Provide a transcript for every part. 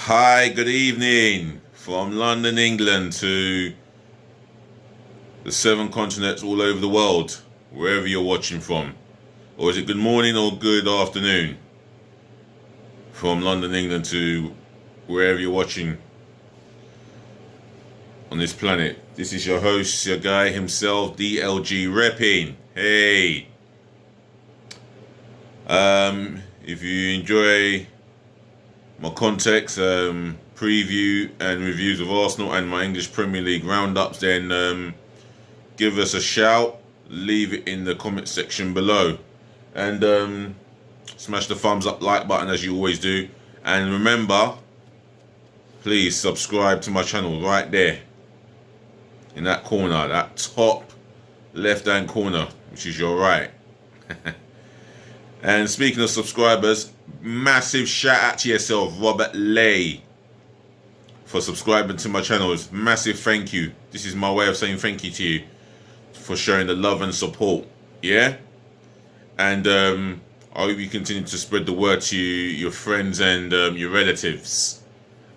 Hi, good evening from London, England to the 7 continents all over the world, wherever you're watching from. Or is it good morning or good afternoon? From London, England to wherever you're watching on this planet. This is your host, your guy himself, DLG REPPIN. Hey! If you enjoy my context, preview and reviews of Arsenal and my English Premier League roundups, then give us a shout, leave it in the comment section below, and smash the thumbs up like button as you always do. And remember, please subscribe to my channel right there in that corner, that top left hand corner, which is your right. And speaking of subscribers, massive shout out to yourself, Robert Lay, for subscribing to my channel. Massive thank you. This is my way of saying thank you to you for showing the love and support. Yeah? And I hope you continue to spread the word to your friends and your relatives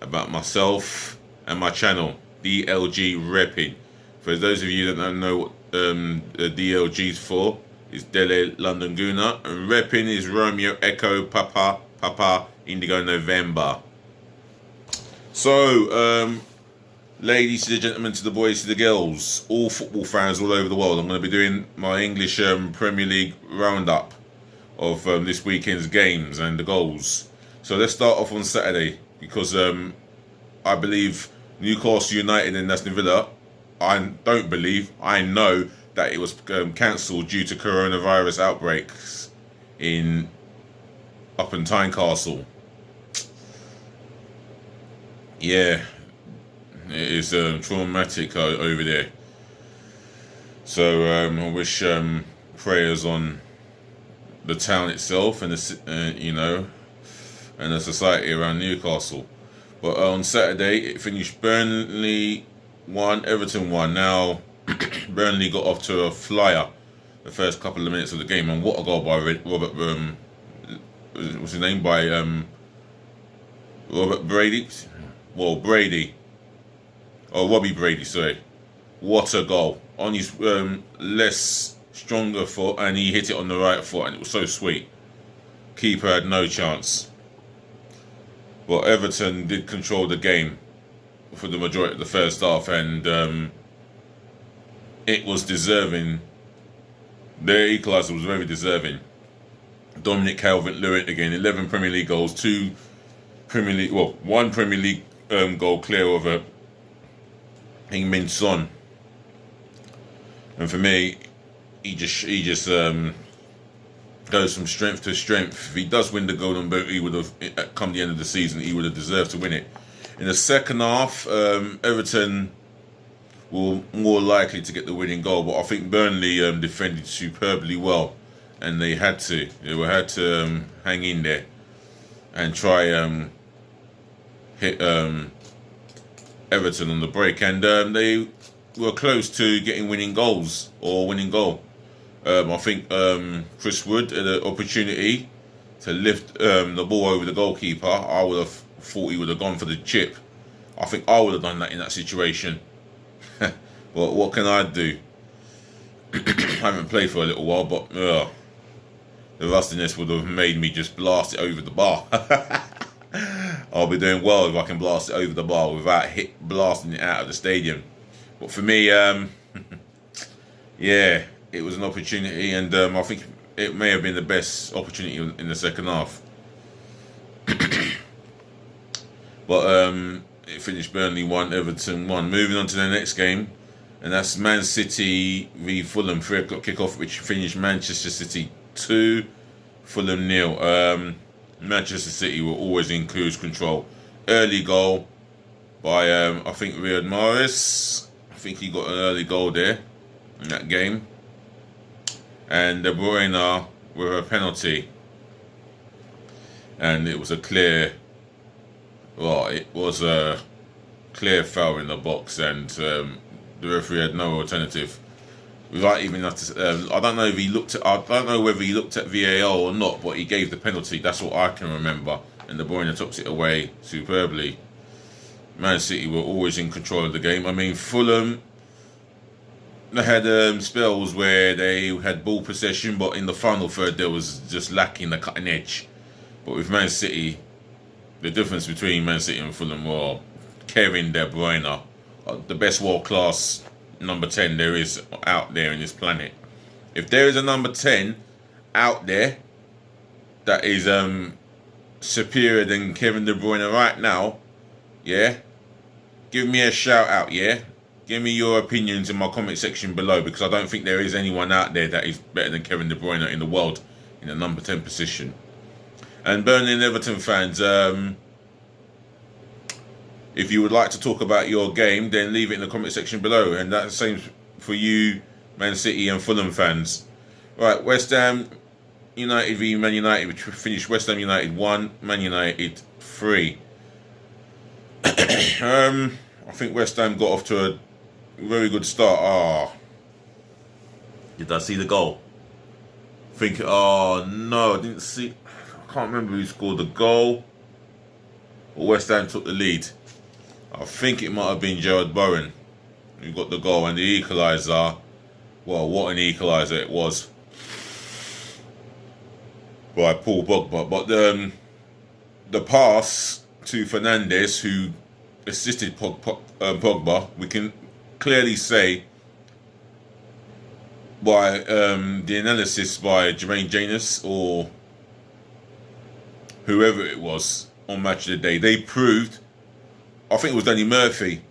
about myself and my channel, DLG REPPIN. For those of you that don't know what DLG is for, it's Delhi London Guna, and REPPIN is Romeo Echo Papa Indigo November. So, ladies to the gentlemen, to the boys to the girls, all football fans all over the world, I'm going to be doing my English Premier League roundup of this weekend's games and the goals. So let's start off on Saturday, because I believe Newcastle United and Aston Villa, I know that it was cancelled due to coronavirus outbreaks up in Tynecastle. Yeah, it is traumatic over there. So I wish prayers on the town itself and the and the society around Newcastle. But on Saturday it finished Burnley 1, Everton 1. Now Burnley got off to a flyer the first couple of minutes of the game, and what a goal by Robert. What's his name? By Robert Brady. Well, Brady. Oh, Robbie Brady. Sorry. What a goal on his less stronger foot, and he hit it on the right foot, and it was so sweet. Keeper had no chance. But Everton did control the game for the majority of the first half, and it was deserving. Their equaliser was very deserving. Dominic Calvert-Lewin again, 11 Premier League goals, 1 Premier League goal clear of Heung-min Son. And for me, he just goes from strength to strength. If he does win the Golden Boot, he would have, come the end of the season, he would have deserved to win it. In the second half, Everton were more likely to get the winning goal, but I think Burnley defended superbly well, and they had to hang in there and try hit Everton on the break, and they were close to getting winning goals or winning goal. I think Chris Wood had an opportunity to lift the ball over the goalkeeper. I would have thought he would have gone for the chip. I think I would have done that in that situation. But what can I do? I haven't played for a little while, but the rustiness would have made me just blast it over the bar. I'll be doing well if I can blast it over the bar without blasting it out of the stadium. But for me, yeah, it was an opportunity, and I think it may have been the best opportunity in the second half. But it finished Burnley 1, Everton 1. Moving on to the next game, and that's Man City v Fulham, 3 o'clock kickoff, which finished Manchester City 2, Fulham 0. Manchester City were always in cruise control. Early goal by I think Riyad Mahrez. I think he got an early goal there in that game, and De Bruyne with a penalty, and it was a clear. Well, it was a clear foul in the box, and the referee had no alternative without even have to. I don't know if he looked at. I don't know whether he looked at VAR or not, but he gave the penalty. That's what I can remember. And De Bruyne took it away superbly. Man City were always in control of the game. I mean, Fulham, they had spells where they had ball possession, but in the final third there was just lacking the cutting edge. But with Man City, the difference between Man City and Fulham were Kevin De Bruyne, the best world-class number 10 there is out there in this planet. If there is a number 10 out there that is superior than Kevin De Bruyne right now, yeah, give me a shout out, yeah. Give me your opinions in my comment section below, because I don't think there is anyone out there that is better than Kevin De Bruyne in the world in the number 10 position. And Burnley and Everton fans, if you would like to talk about your game, then leave it in the comment section below. And that's the same for you, Man City and Fulham fans. Right, West Ham United v Man United, which finished West Ham United 1, Man United 3. I think West Ham got off to a very good start. Did I see the goal? Oh no, I didn't see. I can't remember who scored the goal. But West Ham took the lead. I think it might have been Gerard Bowen who got the goal, and the equaliser. Well, what an equaliser it was by Paul Pogba. But the pass to Fernandes, who assisted Pogba, we can clearly say by the analysis by Jermaine Janus or whoever it was on Match of the Day, they proved, I think it was Danny Murphy,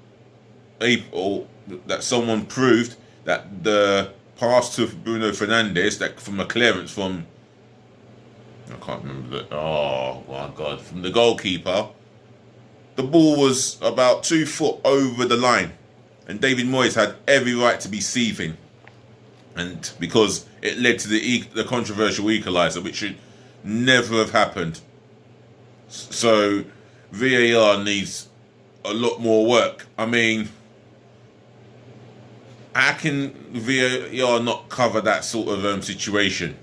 that someone proved that the pass to Bruno Fernandes, that from a clearance from, I can't remember oh my God, from the goalkeeper, the ball was about 2 foot over the line, and David Moyes had every right to be seething, and because it led to the controversial equaliser, which should never have happened. So VAR needs a lot more work. I mean, how can VAR not cover that sort of situation?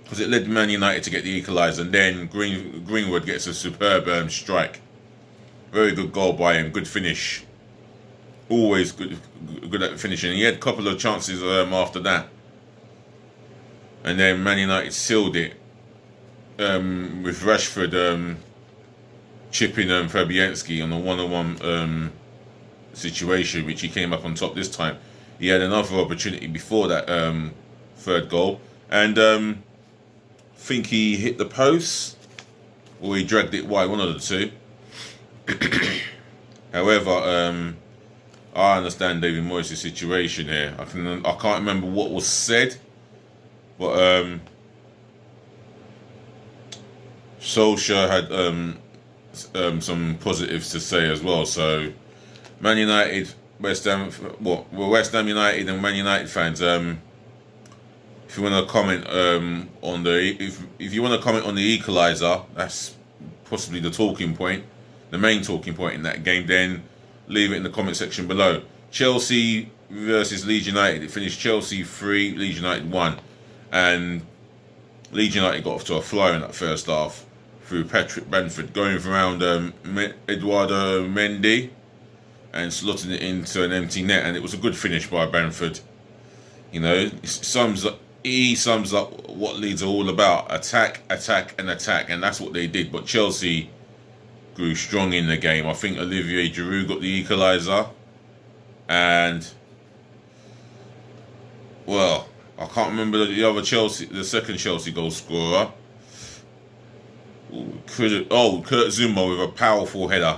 Because it led Man United to get the equaliser, and then Greenwood gets a superb strike. Very good goal by him, good finish. Always good at finishing. He had a couple of chances after that. And then Man United sealed it with Rashford chipping Fabianski on a one-on-one situation, which he came up on top this time. He had another opportunity before that third goal, and I think he hit the post or he dragged it wide, one of the two. However, I understand David Moyes' situation here. I can't remember what was said, but Solskjaer had some positives to say as well. So Man United, West Ham, West Ham United and Man United fans, if you want to comment on the if you want to comment on the equaliser, that's possibly the talking point, the main talking point in that game, then leave it in the comment section below. Chelsea versus Leeds United. It finished Chelsea 3, Leeds United 1. And Leeds United got off to a flyer in that first half through Patrick Bamford, going around Eduardo Mendy and slotting it into an empty net. And it was a good finish by Bamford. You know, he sums up what Leeds are all about. Attack, attack and attack. And that's what they did. But Chelsea grew strong in the game. I think Olivier Giroud got the equaliser, and well, I can't remember the other Chelsea, the second Chelsea goal scorer. Kurt Zuma with a powerful header,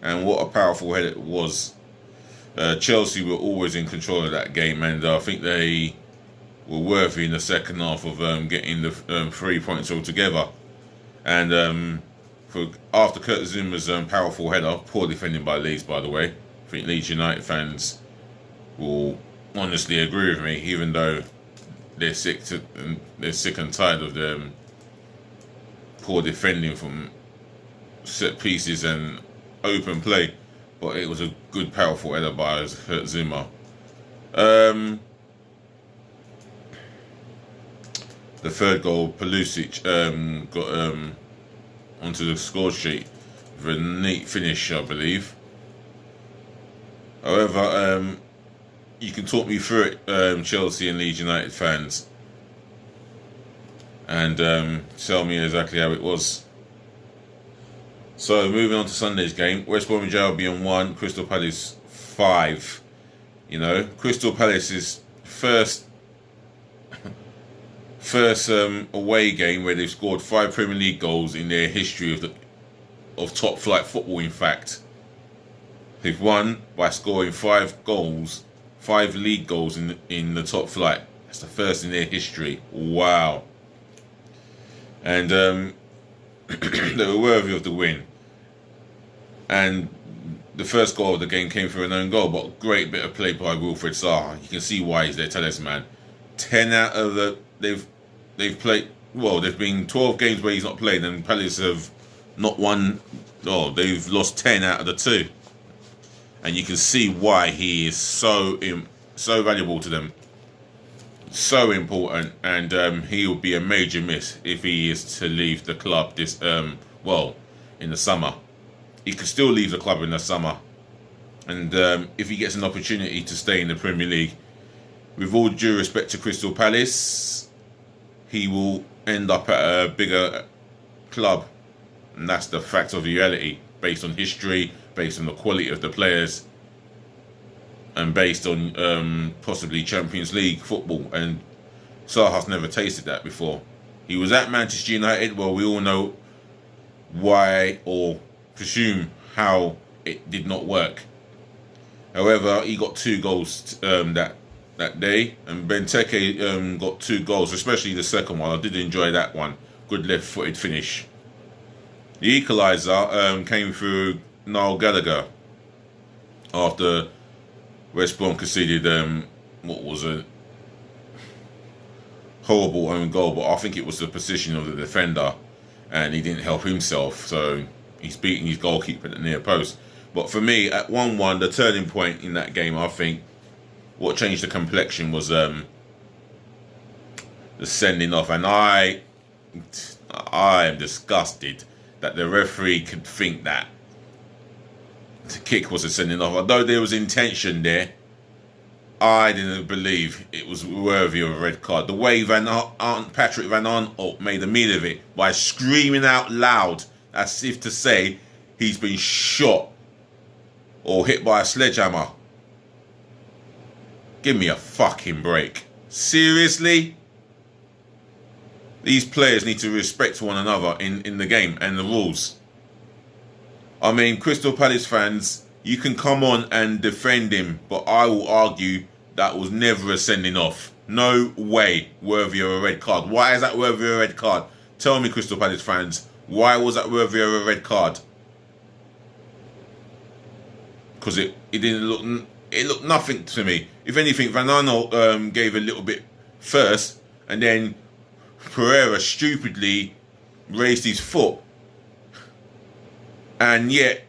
and what a powerful header it was. Chelsea were always in control of that game, and I think they were worthy in the second half of getting the 3 points altogether. And after Kurt Zuma's powerful header, poor defending by Leeds, by the way. I think Leeds United fans will honestly agree with me, even though they're sick and tired of them poor defending from set pieces and open play. But it was a good, powerful header by Kurt Zuma. The third goal, Pulisic got onto the score sheet with a neat finish, I believe. However, you can talk me through it, Chelsea and Leeds United fans, and tell me exactly how it was. So moving on to Sunday's game, West Bromwich Albion 1, Crystal Palace 5. You know, Crystal Palace's first away game where they've scored 5 Premier League goals in their history of top flight football. In fact, they've won by scoring 5 league goals in the top flight. That's the first in their history. Wow. And they were worthy of the win. And the first goal of the game came through an own goal, but a great bit of play by Wilfried Zaha. You can see why he's their talisman. 10 out of they've played, well, there've been 12 games where he's not played, and Palace have not won. Oh, they've lost 10 out of the 2, and you can see why he is so valuable to them, so important, and he will be a major miss if he is to leave the club this in the summer. He could still leave the club in the summer, and if he gets an opportunity to stay in the Premier League, with all due respect to Crystal Palace, he will end up at a bigger club, and that's the fact of reality, based on history, based on the quality of the players, and based on possibly Champions League football. And Zaha's never tasted that before. He was at Manchester United. Well, we all know why, or presume how it did not work. However, he got 2 goals that day, and Benteke got 2 goals, especially the second one. I did enjoy that one. Good left-footed finish. The equaliser came through Noel Gallagher after West Brom conceded what was a horrible own goal, but I think it was the position of the defender, and he didn't help himself, so he's beating his goalkeeper at the near post. But for me, at 1-1, the turning point in that game, I think, what changed the complexion was the sending off, and I am disgusted that the referee could think that the kick was a sending off. Although there was intention there, I didn't believe it was worthy of a red card. The way Patrick Van Aanholt made a meal of it by screaming out loud as if to say he's been shot or hit by a sledgehammer. Give me a fucking break. Seriously? These players need to respect one another in the game and the rules. I mean, Crystal Palace fans, you can come on and defend him, but I will argue that was never a sending off. No way worthy of a red card. Why is that worthy of a red card? Tell me, Crystal Palace fans, why was that worthy of a red card? Because it didn't look... It looked nothing to me. If anything, Van Aanholt gave a little bit first, and then Pereira stupidly raised his foot. And yet,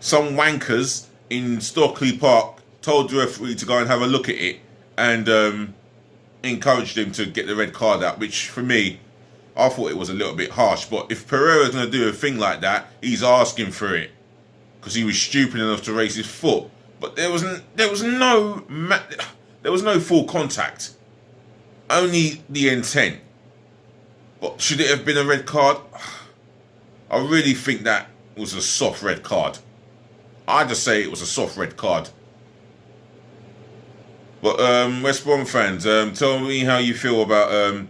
some wankers in Stockley Park told the referee to go and have a look at it, and encouraged him to get the red card out, which for me, I thought it was a little bit harsh. But if Pereira's going to do a thing like that, he's asking for it, because he was stupid enough to raise his foot. But there was no full contact, only the intent. But should it have been a red card? I really think that was a soft red card. I just say it was a soft red card. But West Brom fans, tell me how you feel about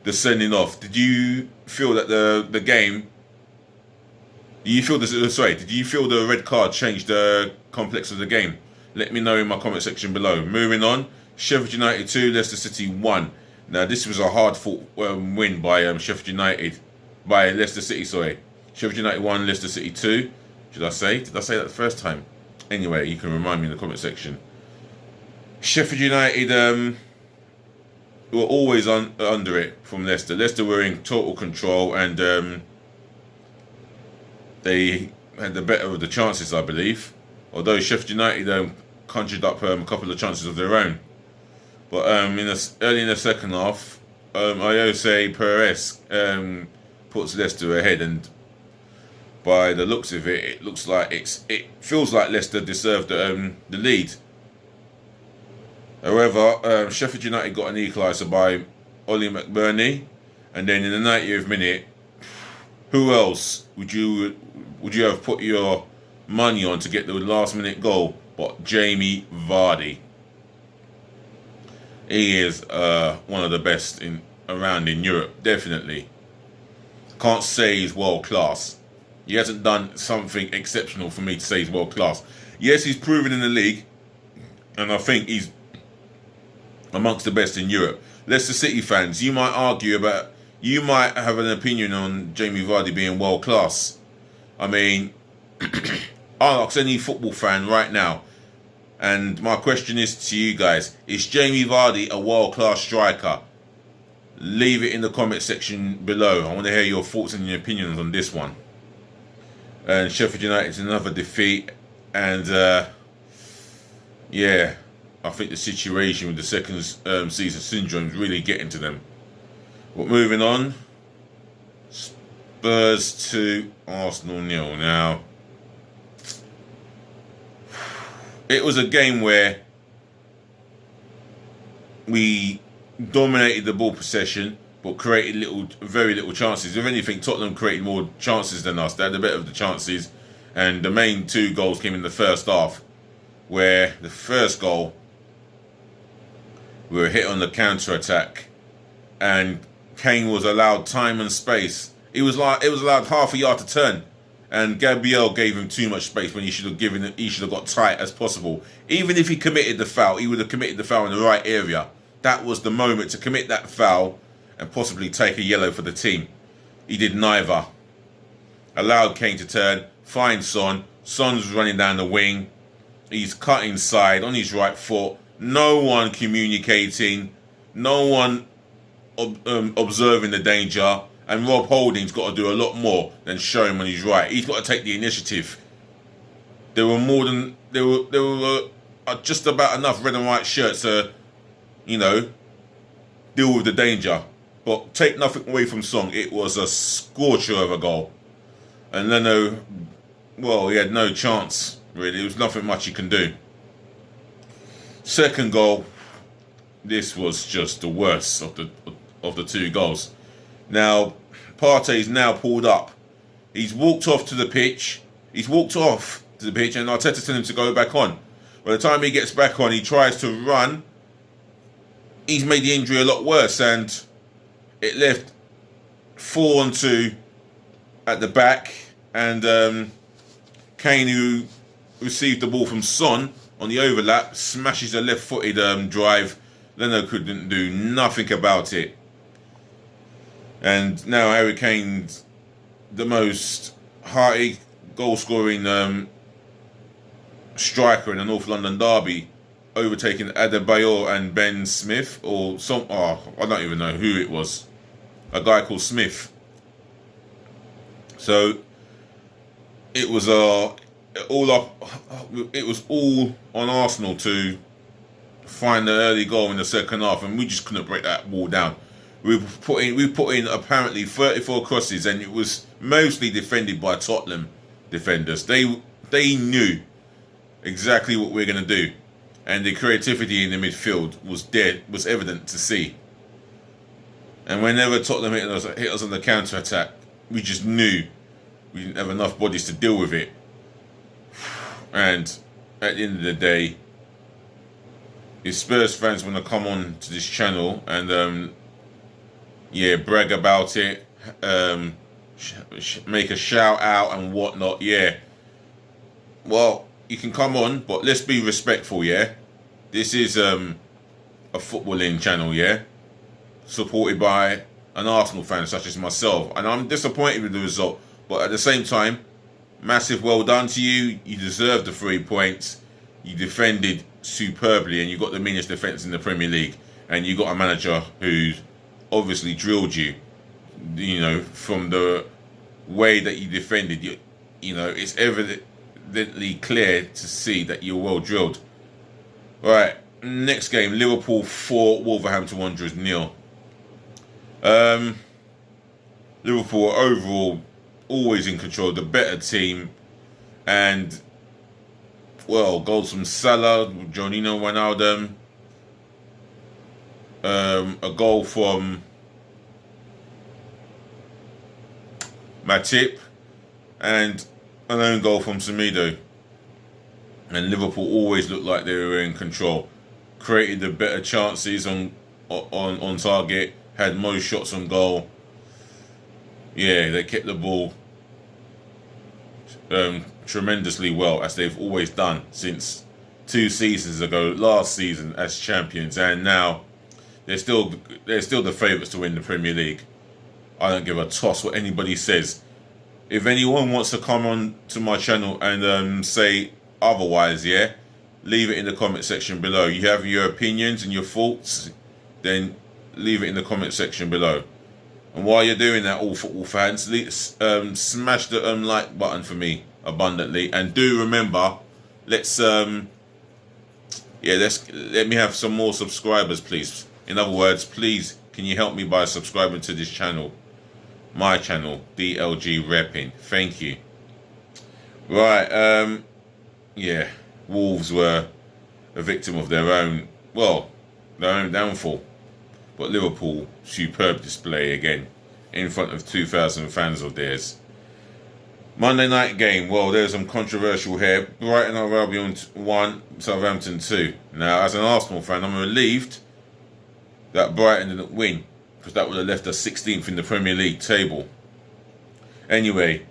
the sending off. Did you feel that the game? Did you feel the red card changed the complex of the game? Let me know in my comment section below. Moving on, Sheffield United 2, Leicester City 1. Now this was a hard-fought win by Leicester City. Sorry, Sheffield United 1, Leicester City 2. Did I say that the first time? Anyway, you can remind me in the comment section. Sheffield United were always under it from Leicester. Leicester were in total control, and they had the better of the chances, I believe. Although Sheffield United conjured up a couple of chances of their own. But early in the second half, Jose Perez puts Leicester ahead, and by the looks of it, it looks like it feels like Leicester deserved the lead. However, Sheffield United got an equaliser by Ollie McBurney, and then in the 90th minute, who else would you have put your money on to get the last minute goal but Jamie Vardy? He is one of the best around in Europe, definitely. Can't say he's world class. He hasn't done something exceptional for me to say he's world class. Yes, he's proven in the league, and I think he's amongst the best in Europe. Leicester City fans, you might have an opinion on Jamie Vardy being world class. I mean, I'll ask any football fan right now, and my question is to you guys: is Jamie Vardy a world class striker? Leave it in the comment section below. I want to hear your thoughts and your opinions on this one. And Sheffield United's another defeat, and yeah, I think the situation with the second season syndrome is really getting to them. But moving on, Spurs 2, Arsenal 0. Now, it was a game where we dominated the ball possession, but created very little chances. If anything, Tottenham created more chances than us. They had the better of the chances, and the main two goals came in the first half, where the first goal, we were hit on the counter-attack, and Kane was allowed time and space. It was allowed half a yard to turn, and Gabriel gave him too much space when he should have got tight as possible. Even if he committed the foul, he would have committed the foul in the right area. That was the moment to commit that foul and possibly take a yellow for the team. He did neither. Allowed Kane to turn, find Son. Son's running down the wing. He's cut inside on his right foot. No one communicating. No one observing the danger. And Rob Holding's got to do a lot more than show him when he's right. He's got to take the initiative. There were just about enough red and white shirts to, deal with the danger. But take nothing away from Song. It was a scorcher of a goal. And Leno, well, he had no chance, really. There was nothing much he can do. Second goal, this was just the worst of the two goals. Now, Partey's now pulled up. He's walked off to the pitch. And Arteta's telling him to go back on. By the time he gets back on, he tries to run. He's made the injury a lot worse, and it left 4-on-2 at the back, and Kane, who received the ball from Son on the overlap, smashes a left-footed drive. Leno couldn't do nothing about it. And now Harry Kane's the most hearty goal-scoring striker in the North London derby, overtaking Adebayor and Ben Smith, or I don't even know who it was. A guy called Smith. So it was all on Arsenal to find the early goal in the second half, and we just couldn't break that wall down. We put in apparently 34 crosses, and it was mostly defended by Tottenham defenders. They knew exactly what we're going to do, and the creativity in the midfield was evident to see. And whenever Tottenham hit us on the counter-attack, we just knew we didn't have enough bodies to deal with it. And at the end of the day, if Spurs fans want to come on to this channel and brag about it, make a shout out and whatnot, well, you can come on, but let's be respectful, This is a footballing channel, supported by an Arsenal fan such as myself, and I'm disappointed with the result, but at the same time, massive well done to you. You deserved the 3 points. You defended superbly, and you got the meanest defence in the Premier League, and you got a manager who's obviously drilled you, from the way that you defended. It's evidently clear to see that you're well drilled. Right, Next game, Liverpool 4, Wolverhampton Wanderers 0. Um, Liverpool are overall always in control, the better team, and well, goals from Salah, Jonino Wijnaldum, a goal from Matip, and an own goal from Semedo. And Liverpool always looked like they were in control, created the better chances on target, had most shots on goal. Yeah, they kept the ball tremendously well, as they've always done since 2 seasons ago, last season as champions, and now they're still the favourites to win the Premier League. I don't give a toss what anybody says. If anyone wants to come on to my channel and say otherwise, yeah, leave it in the comment section below. You have your opinions and your thoughts, then leave it in the comment section below. And while you're doing that, all football fans, smash the like button for me abundantly, and do remember, let me have some more subscribers, please. In other words, please, can you help me by subscribing to this channel, my channel, DLG REPPIN. Thank you. Right, yeah, Wolves were a victim of their own downfall. But Liverpool, superb display again in front of 2,000 fans of theirs. Monday night game, well, there's some controversial here. Brighton and Albion 1, Southampton 2. Now, as an Arsenal fan, I'm relieved that Brighton didn't win, because that would have left us 16th in the Premier League table. Anyway,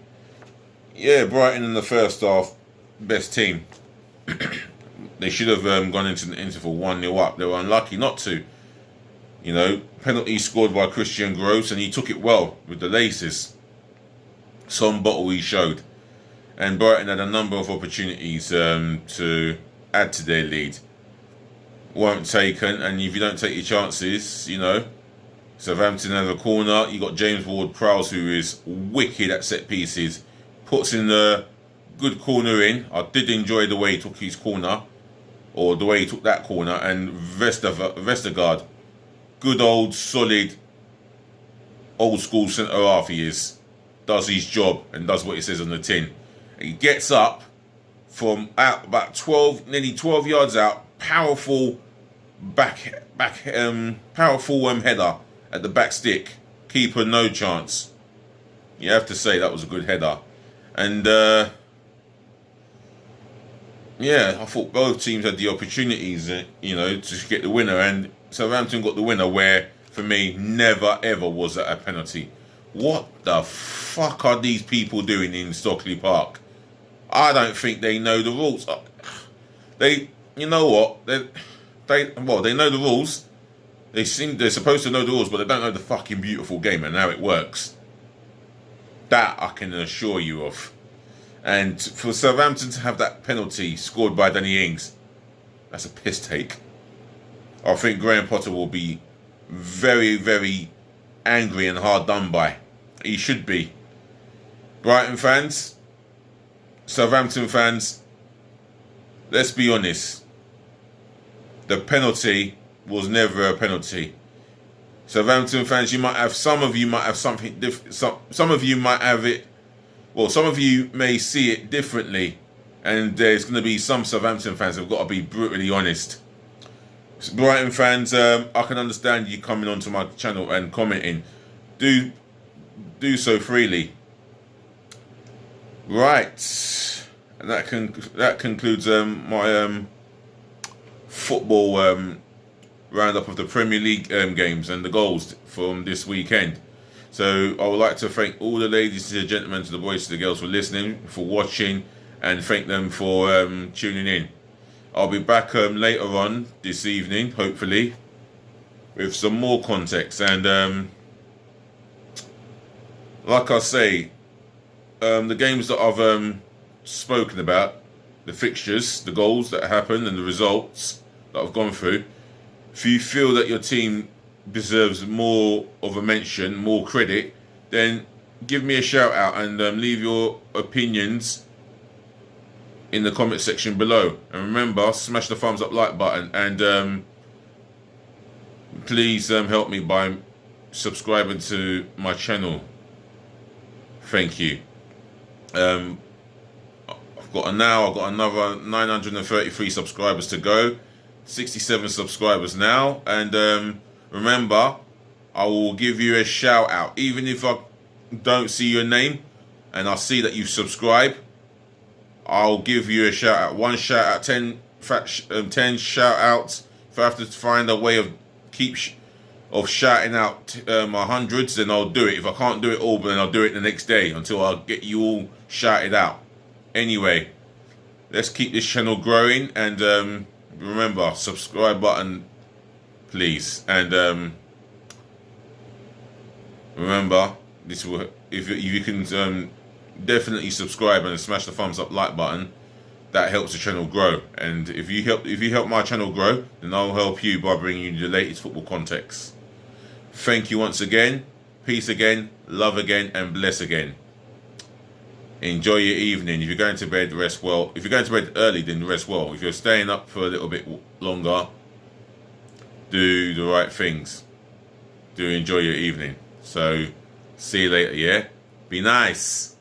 yeah, Brighton in the first half, best team. They should have gone into the interval 1-0 up. They were unlucky not to. You know, penalty scored by Christian Gross, and he took it well with the laces. Some bottle he showed. And Brighton had a number of opportunities to add to their lead. Weren't taken, and if you don't take your chances, you know, Southampton had a corner. You got James Ward-Prowse, who is wicked at set pieces. Puts in a good corner in. I did enjoy the way he took his corner, or the way he took that corner. And Vestergaard, good old solid old school centre half he is, does his job and does what it says on the tin. He gets up from out about 12, nearly 12 yards out, powerful powerful header at the back stick. Keeper no chance. You have to say that was a good header. And yeah, I thought both teams had the opportunities, you know, to get the winner, and Southampton got the winner, where, for me, never ever was that a penalty. What the fuck are these people doing in Stockley Park? I don't think they know the rules. You know what? They know the rules. They're supposed to know the rules, but they don't know the fucking beautiful game and how it works. That I can assure you of. And for Southampton to have that penalty scored by Danny Ings, that's a piss take. I think Graham Potter will be very, very angry and hard done by. He should be. Brighton fans, Southampton fans, let's be honest. The penalty was never a penalty. Southampton fans, some of you might have something different. Some of you might have it. Well, some of you may see it differently, and there's going to be some Southampton fans who've got to be brutally honest. Brighton fans, I can understand you coming onto my channel and commenting. Do so freely. Right, and that concludes my football roundup of the Premier League games and the goals from this weekend. So I would like to thank all the ladies, the gentlemen, to the boys, to the girls for listening, for watching, and thank them for tuning in. I'll be back later on this evening, hopefully, with some more context. And like I say, the games that I've spoken about, the fixtures, the goals that happened, and the results that I've gone through, if you feel that your team deserves more of a mention, more credit, then give me a shout out and leave your opinions in the comment section below. And remember, smash the thumbs up like button, and please help me by subscribing to my channel. Thank you. I've got another 933 subscribers to go, 67 subscribers now, and remember, I will give you a shout out even if I don't see your name and I see that you subscribe. I'll give you a shout out. One shout out, 10 shout outs. If I have to find a way of shouting out my hundreds, then I'll do it. If I can't do it all, then I'll do it the next day until I get you all shouted out. Anyway, let's keep this channel growing, and remember, subscribe button, please. And remember, this will, if you can definitely subscribe and smash the thumbs up like button. That helps the channel grow, and if you help my channel grow, then I'll help you by bringing you the latest football context. Thank you once again. Peace again, love again, and bless again. Enjoy your evening. If you're going to bed, rest well. If you're going to bed early, then rest well. If you're staying up for a little bit longer, do the right things. Do enjoy your evening. So, see you later, yeah? Be nice.